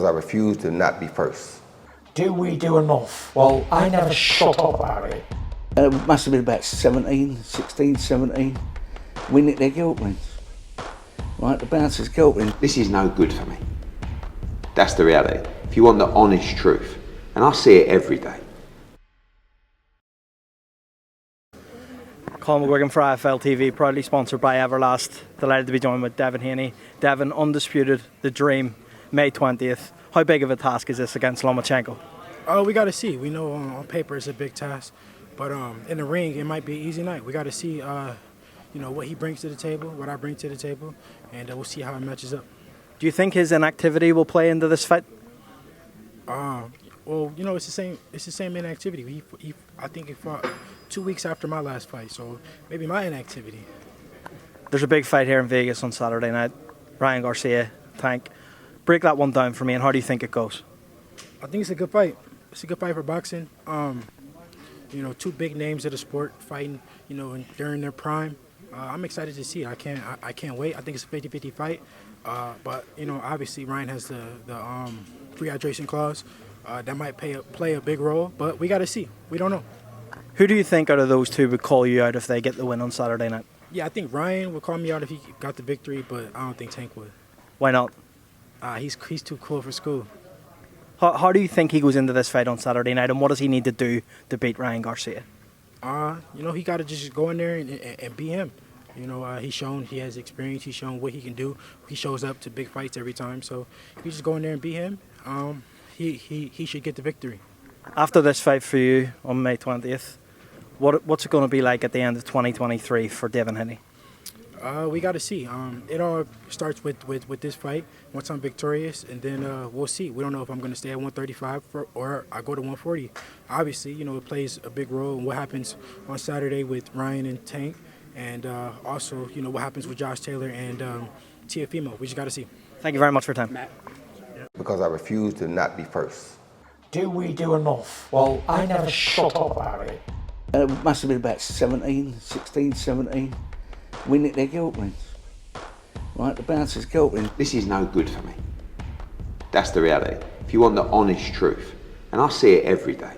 I refuse to not be first. Do we do enough? Well, I never shut up about it. It must have been about 16, 17. We nicked their guilt rings. Right, the bouncer's guilt ring. This is no good for me. That's the reality. If you want the honest truth, and I see it every day. COLM for IFL TV, proudly sponsored by Everlast. Delighted to be joined with Devin Haney. Devin, undisputed, the dream, May 20th. How big of a task is this against Lomachenko? We got to see. We know on paper it's a big task, but in the ring it might be an easy night. We got to see, what he brings to the table, what I bring to the table, and we'll see how it matches up. Do you think his inactivity will play into this fight? Well, it's the same inactivity. I think he fought 2 weeks after my last fight, so maybe my inactivity. There's a big fight here in Vegas on Saturday night. Ryan Garcia, Tank. Break that one down for me, and how do you think it goes? I think it's a good fight. It's a good fight for boxing. Two big names of the sport fighting, during their prime. I'm excited to see it. I can't wait. I think it's a 50-50 fight. But obviously Ryan has the free hydration clause. That might play a big role, but we got to see. We don't know. Who do you think out of those two would call you out if they get the win on Saturday night? Yeah, I think Ryan would call me out if he got the victory, but I don't think Tank would. Why not? He's too cool for school. How do you think he goes into this fight on Saturday night, and what does he need to do to beat Ryan Garcia? He got to just go in there and beat him. He's shown he has experience. He's shown what he can do. He shows up to big fights every time. So if you just go in there and beat him, he should get the victory. After this fight for you on May 20th, what's it going to be like at the end of 2023 for Devin Haney? We got to see. It all starts with this fight. Once I'm victorious, and then we'll see. We don't know if I'm going to stay at 135 or I go to 140. Obviously, it plays a big role in what happens on Saturday with Ryan and Tank, and also, what happens with Josh Taylor and Teofimo. We just got to see. Thank you very much for your time. Matt. Because I refuse to not be first. Do we do enough? Well, I never shut up about it. It must have been about 16, 17. We nicked their guilt rings. Right, the bouncer's guilt ring. This is no good for me. That's the reality. If you want the honest truth, and I see it every day.